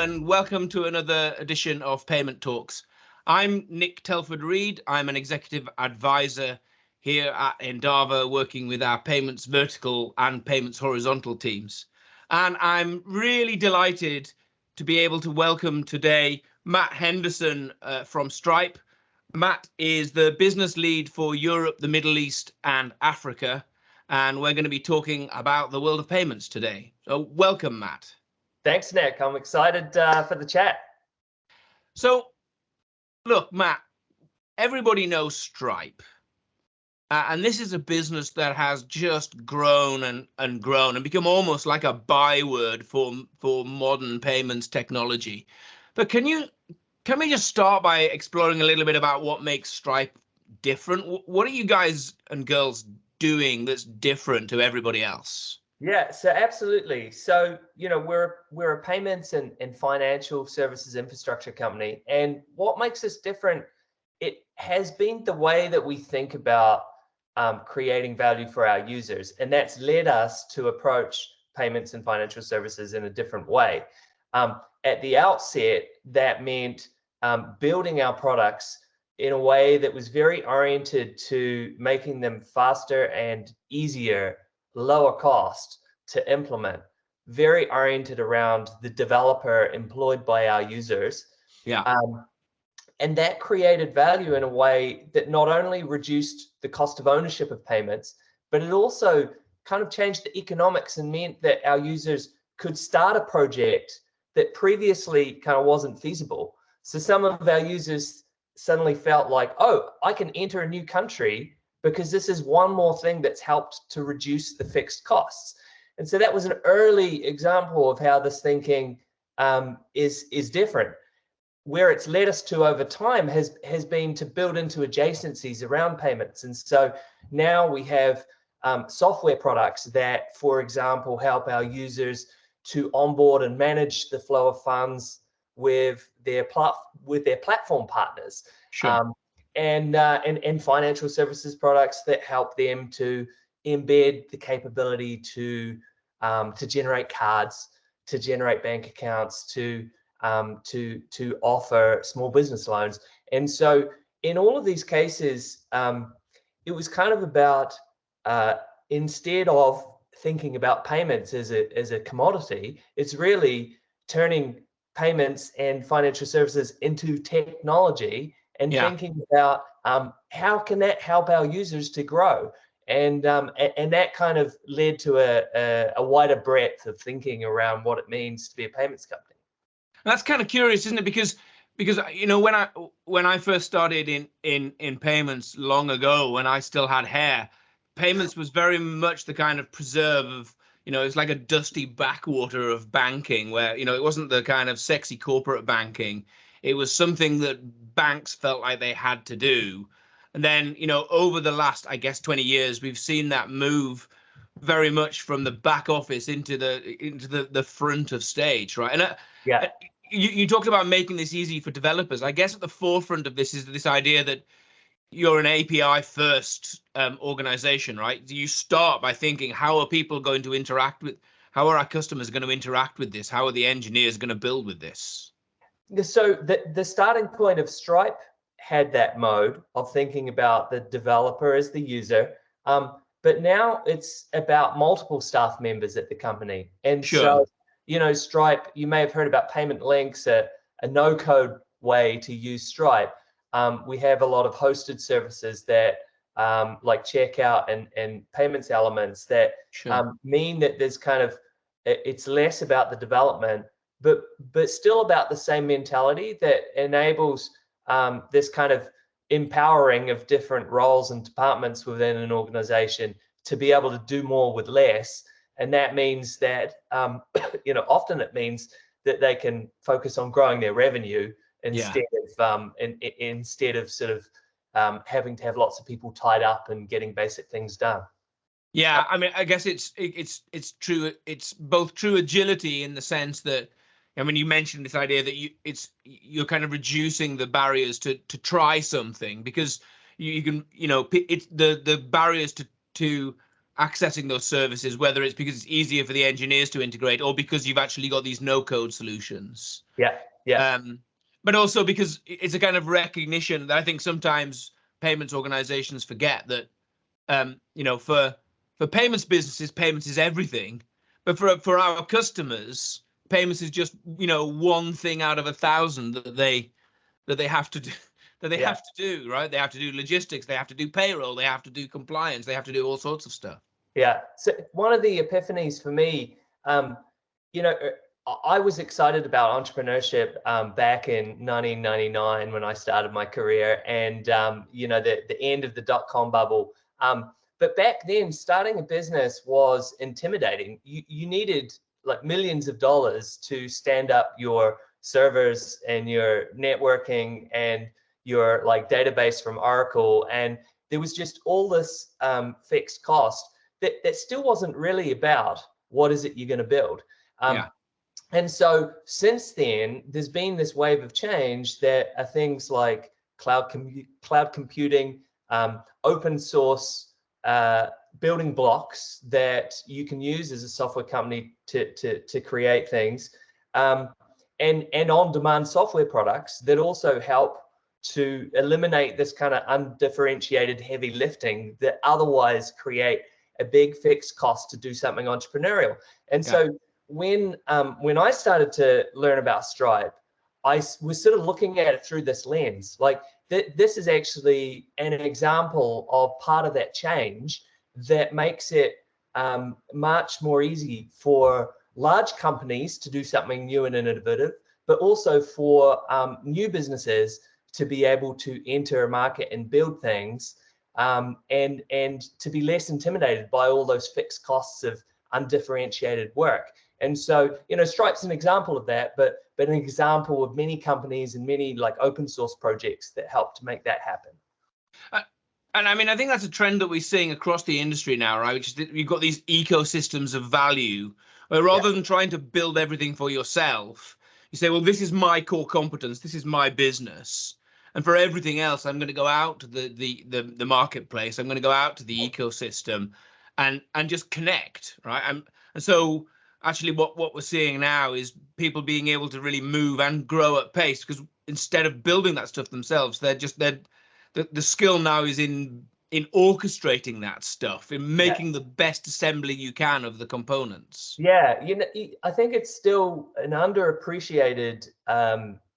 and welcome to another edition of Payment Talks. I'm Nick Telford-Reed. I'm an executive advisor here at Endava, working with our payments vertical and payments horizontal teams. And I'm really delighted to be able to welcome today Matt Henderson from Stripe. Matt is the business lead for Europe, the Middle East, and Africa. And we're going to be talking about the world of payments today. So welcome, Matt. Thanks, Nick. I'm excited for the chat. So, look, Matt, everybody knows Stripe. And this is a business that has just grown and grown and become almost like a byword for modern payments technology. But can we just start by exploring a little bit about what makes Stripe different? What are you guys and girls doing that's different to everybody else? Yeah, so absolutely. So, we're a payments and financial services infrastructure company. And what makes us different, it has been the way that we think about creating value for our users. And that's led us to approach payments and financial services in a different way. At the outset, that meant building our products in a way that was very oriented to making them faster and easier, lower cost to implement, very oriented around the developer employed by our users. Yeah. And that created value in a way that not only reduced the cost of ownership of payments, but it also kind of changed the economics and meant that our users could start a project that previously kind of wasn't feasible. So some of our users suddenly felt like, oh, I can enter a new country because this is one more thing that's helped to reduce the fixed costs. And so that was an early example of how this thinking is different. Where it's led us to over time has been to build into adjacencies around payments. And so now we have software products that, for example, help our users to onboard and manage the flow of funds with their platform partners. Sure. And financial services products that help them to embed the capability to generate cards, to generate bank accounts, to offer small business loans. And so in all of these cases, it was kind of about instead of thinking about payments as a commodity, it's really turning payments and financial services into technology and thinking about how can that help our users to grow. And that kind of led to a wider breadth of thinking around what it means to be a payments company. That's kind of curious, isn't it? Because when I first started in payments long ago, when I still had hair, payments was very much the kind of preserve of, it's like a dusty backwater of banking where, it wasn't the kind of sexy corporate banking. It was something that banks felt like they had to do. And then, over the last, I guess, 20 years, we've seen that move very much from the back office into the front of stage, right? And Yeah. You talked about making this easy for developers. I guess at the forefront of this is this idea that you're an API first organization, right? You start by thinking, how are people going to interact with, how are our customers going to interact with this? How are the engineers going to build with this? So the starting point of Stripe had that mode of thinking about the developer as the user. But now it's about multiple staff members at the company. And Sure. so, Stripe, you may have heard about payment links, a no-code way to use Stripe. We have a lot of hosted services that like checkout and payments elements that mean that there's kind of, it's less about the development, but still about the same mentality that enables this kind of empowering of different roles and departments within an organization to be able to do more with less. And that means that, often it means that they can focus on growing their revenue instead of sort of having to have lots of people tied up and getting basic things done. Yeah, I mean, I guess it's true. It's both true agility in the sense that, I mean, you mentioned this idea that you're kind of reducing the barriers to try something, because you can, it's the barriers to accessing those services, whether it's because it's easier for the engineers to integrate or because you've actually got these no-code solutions. Yeah, yeah, But also because it's a kind of recognition that I think sometimes payments organizations forget that, for payments businesses, payments is everything. But for our customers, payments is just, one thing out of 1,000 that they have to do. That they yeah. have to do, right? They have to do logistics, they have to do payroll, they have to do compliance, they have to do all sorts of stuff. Yeah. So one of the epiphanies for me, you know, I was excited about entrepreneurship back in 1999 when I started my career, and the end of the dot-com bubble. But back then, starting a business was intimidating. You needed like millions of dollars to stand up your servers and your networking and your like database from Oracle, and there was just all this fixed cost that still wasn't really about what is it you're going to build. Yeah. And so since then, there's been this wave of change that are things like cloud computing, open source building blocks that you can use as a software company to create things, and on-demand software products that also help to eliminate this kind of undifferentiated heavy lifting that otherwise create a big fixed cost to do something entrepreneurial. And Yeah. so when I started to learn about Stripe, I was sort of looking at it through this lens. Like this is actually an example of part of that change that makes it much more easy for large companies to do something new and innovative, but also for new businesses to be able to enter a market and build things, and to be less intimidated by all those fixed costs of undifferentiated work. And so, Stripe's an example of that, but an example of many companies and many like open source projects that help to make that happen. And I mean, I think that's a trend that we're seeing across the industry now, right? Which is that you've got these ecosystems of value, where rather than trying to build everything for yourself, you say, well, this is my core competence, this is my business. And for everything else, I'm going to go out to the marketplace. I'm going to go out to the ecosystem and just connect, right? And so actually what we're seeing now is people being able to really move and grow at pace, because instead of building that stuff themselves, the skill now is in orchestrating that stuff, in making the best assembly you can of the components. Yeah, I think it's still an underappreciated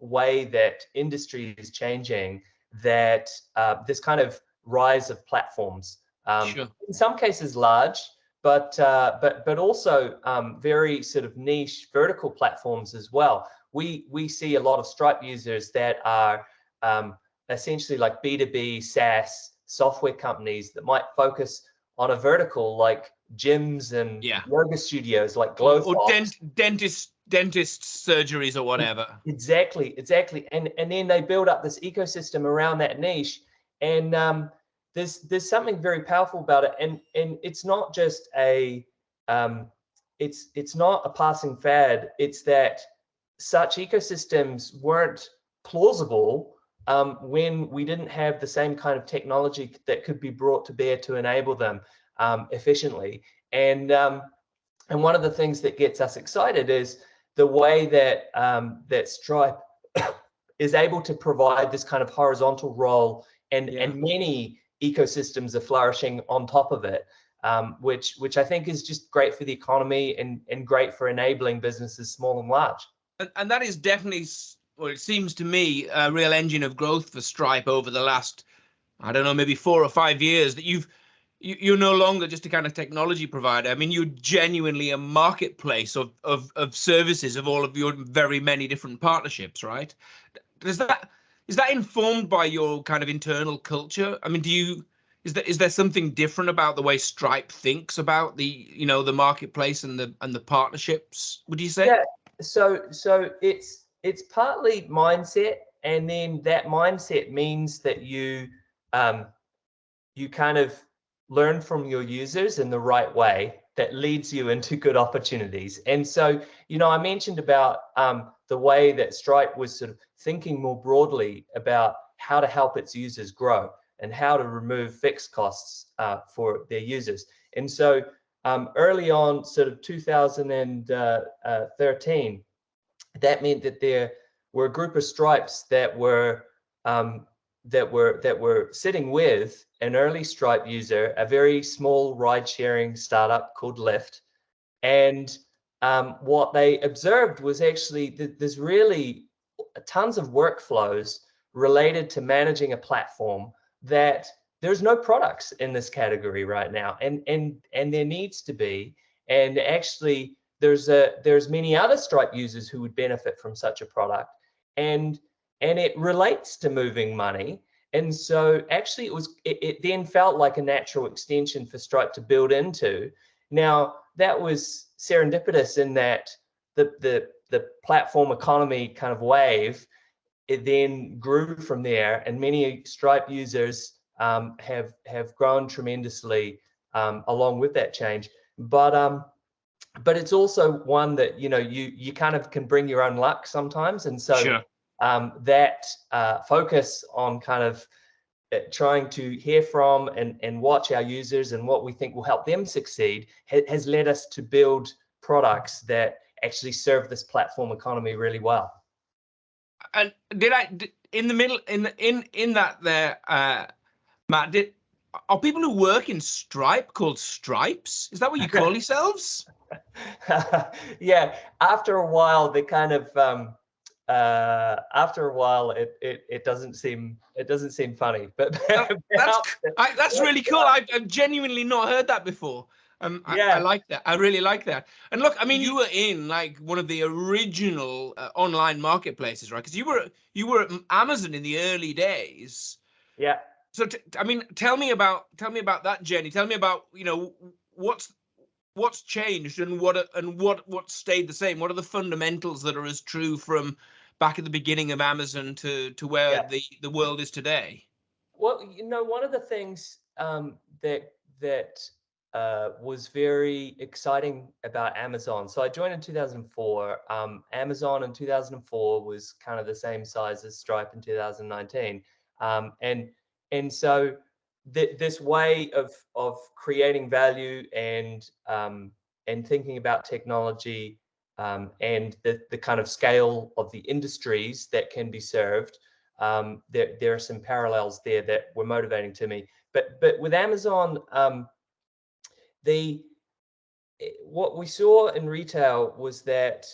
way that industry is changing, that this kind of rise of platforms, Sure. in some cases large, but also very sort of niche vertical platforms as well. We see a lot of Stripe users that are essentially like B2B SaaS software companies that might focus on a vertical like gyms and yoga studios like or Glowfox. dentist surgeries or whatever. Exactly. And then they build up this ecosystem around that niche, and there's something very powerful about it, and it's not just it's not a passing fad. It's that such ecosystems weren't plausible when we didn't have the same kind of technology that could be brought to bear to enable them efficiently. And one of the things that gets us excited is the way that that Stripe is able to provide this kind of horizontal role, and many ecosystems are flourishing on top of it, which I think is just great for the economy and great for enabling businesses small and large. And that is definitely, well, it seems to me, a real engine of growth for Stripe over the last, I don't know, maybe 4 or 5 years, that you're no longer just a kind of technology provider. I mean, you're genuinely a marketplace of services, of all of your very many different partnerships, right? Is that informed by your kind of internal culture? I mean, is there something different about the way Stripe thinks about the marketplace and the partnerships, would you say? Yeah, so it's partly mindset, and then that mindset means that you kind of learn from your users in the right way that leads you into good opportunities. And so, I mentioned about the way that Stripe was sort of thinking more broadly about how to help its users grow and how to remove fixed costs for their users. And so early on, sort of 2013, that meant that there were a group of Stripes that were sitting with an early Stripe user, a very small ride-sharing startup called Lyft, and what they observed was actually that there's really tons of workflows related to managing a platform that there's no products in this category right now, and there needs to be. And actually, there's many other Stripe users who would benefit from such a product, and it relates to moving money. And so actually it then felt like a natural extension for Stripe to build into. Now, that was serendipitous in that the platform economy kind of wave, it then grew from there, and many Stripe users have grown tremendously along with that change. But it's also one that you kind of can bring your own luck sometimes, and so Sure. that focus on kind of trying to hear from and watch our users and what we think will help them succeed has led us to build products that actually serve this platform economy really well. And in the middle, in that there, Matt, are people who work in Stripe called Stripes? Is that what you call yourselves? Yeah, after a while, they kind of after a while, it doesn't seem funny. But That's really cool. I've genuinely not heard that before. I yeah, like that. I really like that. And look, I mean, you were in like one of the original online marketplaces, right? Because you were at Amazon in the early days. yeah. So I mean, tell me about that journey. Tell me about what's changed and what stayed the same. What are the fundamentals that are as true from back at the beginning of Amazon to where Yeah. the world is today? Well, one of the things that was very exciting about Amazon. So I joined in 2004. Amazon in 2004 was kind of the same size as Stripe in 2019, and so this way of creating value and thinking about technology and the kind of scale of the industries that can be served. There are some parallels there that were motivating to me. But with Amazon, what we saw in retail was that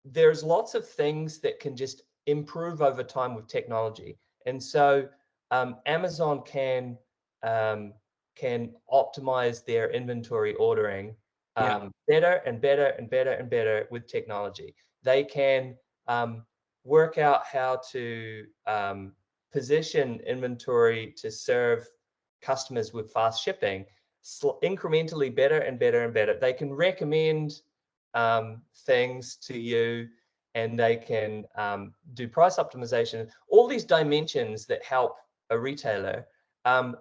there's lots of things that can just improve over time with technology, and so Amazon can optimize their inventory ordering Yeah. better and better and better and better with technology. They can work out how to position inventory to serve customers with fast shipping incrementally better and better and better. They can recommend things to you, and they can do price optimization. All these dimensions that help a retailer,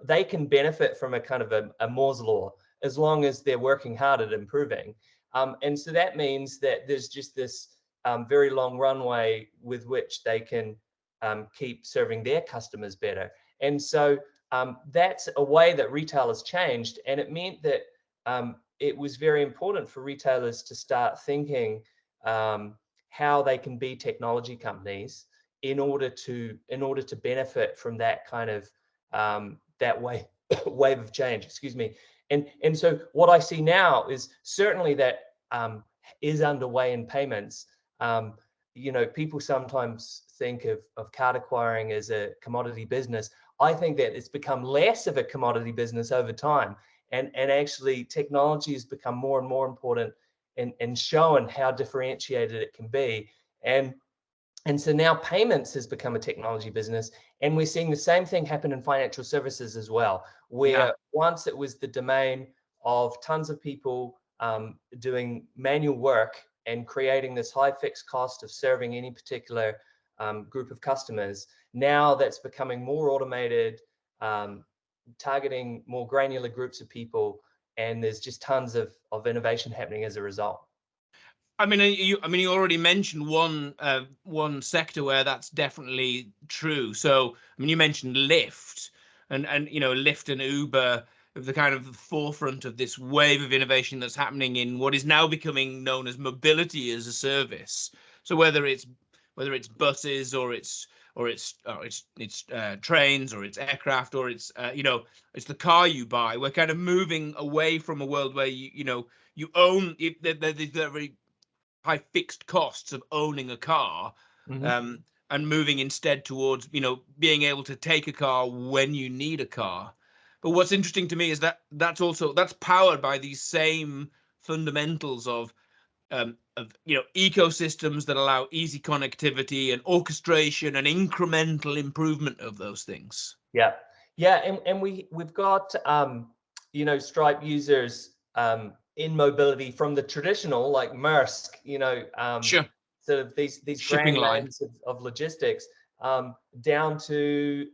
they can benefit from a kind of a Moore's law as long as they're working hard at improving. And so that means that there's just this very long runway with which they can keep serving their customers better. And so that's a way that retail has changed, and it meant that it was very important for retailers to start thinking how they can be technology companies in order to benefit from that kind of that wave of change. Excuse me. And so what I see now is certainly that is underway in payments. People sometimes think of card acquiring as a commodity business. I think that it's become less of a commodity business over time, and actually technology has become more and more important and shown how differentiated it can be. And so now payments has become a technology business, and we're seeing the same thing happen in financial services as well, where Yeah. once it was the domain of tons of people doing manual work and creating this high fixed cost of serving any particular group of customers. Now that's becoming more automated, targeting more granular groups of people, and there's just tons of innovation happening as a result. I mean, you already mentioned one sector where that's definitely true. So, I mean, you mentioned Lyft, and Lyft and Uber. the kind of the forefront of this wave of innovation that's happening in what is now becoming known as mobility as a service. So whether it's buses, or it's trains, or it's aircraft, or it's it's the car you buy, we're kind of moving away from a world where you own these very high fixed costs of owning a car, Mm-hmm. and moving instead towards being able to take a car when you need a car. But what's interesting to me is that that's powered by these same fundamentals of ecosystems that allow easy connectivity and orchestration and incremental improvement of those things. Yeah, yeah, and we've got Stripe users in mobility from the traditional, like Maersk, Sure. sort of these Shipping grand line. names of logistics, down to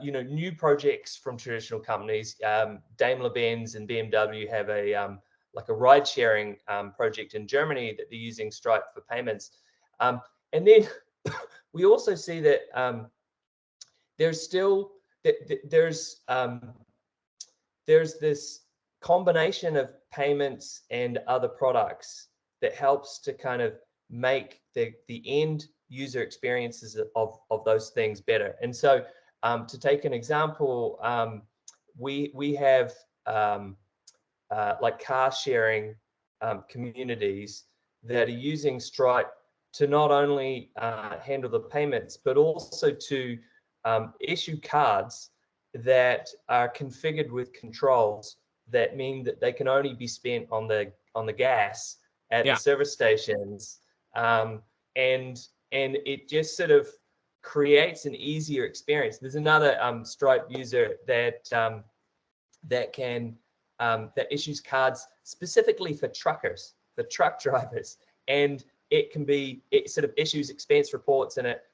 new projects from traditional companies. Daimler-Benz and BMW have a like a ride sharing project in Germany that they're using Stripe for payments, and then we also see that. There's still there's this combination of payments and other products that helps to kind of make the end user experiences of those things better. And so to take an example, we have like car sharing communities that are using Stripe to not only handle the payments, but also to issue cards that are configured with controls that mean that they can only be spent on the gas at the Yeah. service stations, and it just sort of creates an easier experience. There's another Stripe user that can that issues cards specifically for truckers, for truck drivers, and it sort of issues expense reports, and it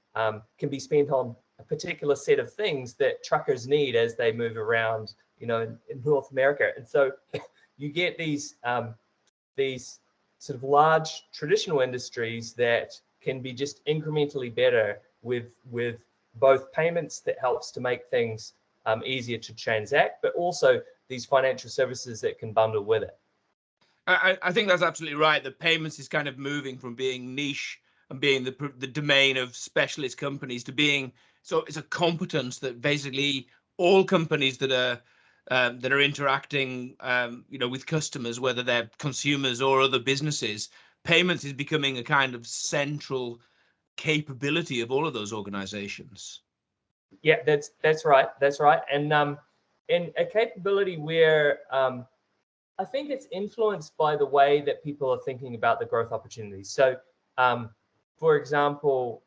can be spent on a particular set of things that truckers need as they move around, in North America. And so you get these sort of large traditional industries that can be just incrementally better with both payments that helps to make things easier to transact, but also these financial services that can bundle with it. I think that's absolutely right. The payments is kind of moving from being niche and being the domain of specialist companies to being, so it's a competence that basically all companies that are interacting with customers, whether they're consumers or other businesses, payments is becoming a kind of central capability of all of those organizations. Yeah, that's right. That's right. And a capability where I think it's influenced by the way that people are thinking about the growth opportunities. So, for example,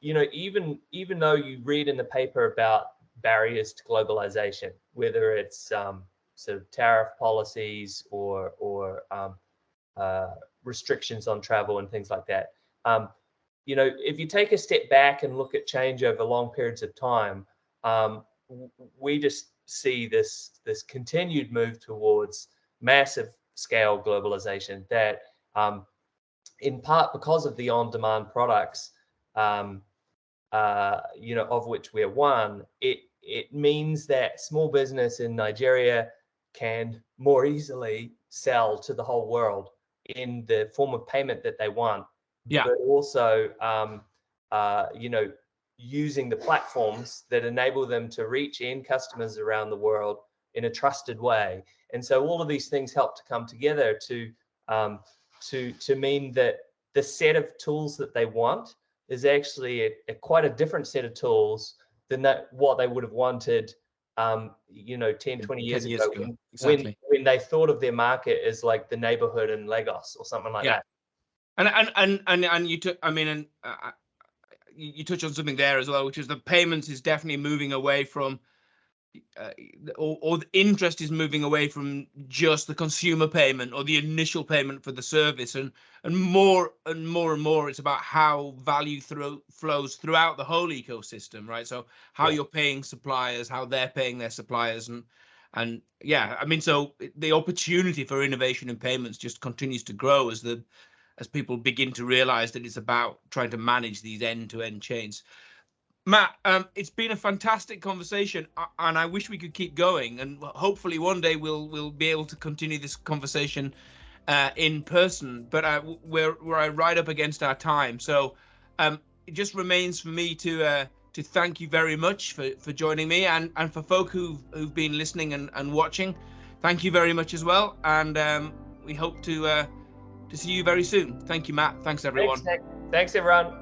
even though you read in the paper about barriers to globalization, whether it's sort of tariff policies or restrictions on travel and things like that, if you take a step back and look at change over long periods of time, we just see this continued move towards massive scale globalization that, in part because of the on-demand products, of which we're one, it means that small business in Nigeria can more easily sell to the whole world in the form of payment that they want, Yeah. but also using the platforms that enable them to reach end customers around the world in a trusted way. And so all of these things help to come together to mean that the set of tools that they want is actually quite a different set of tools than what they would have wanted 10, 20 years 10 years ago, ago. when, Exactly. when they thought of their market as like the neighborhood in Lagos or something like Yeah. that. And you took, I mean, and you touch on something there as well, which is the payments is definitely moving away from, or the interest is moving away from just the consumer payment or the initial payment for the service, and more and more and more, it's about how value flows throughout the whole ecosystem, right? So how Yeah. you're paying suppliers, how they're paying their suppliers, and yeah, I mean, so the opportunity for innovation in payments just continues to grow as people begin to realize that it's about trying to manage these end-to-end chains. Matt, it's been a fantastic conversation, and I wish we could keep going. And hopefully, one day we'll be able to continue this conversation in person. But we're right up against our time, so it just remains for me to thank you very much for joining me, and for folk who've been listening and watching. Thank you very much as well, and we hope to see you very soon. Thank you, Matt. Thanks, everyone. Thanks, Nick. Thanks, everyone.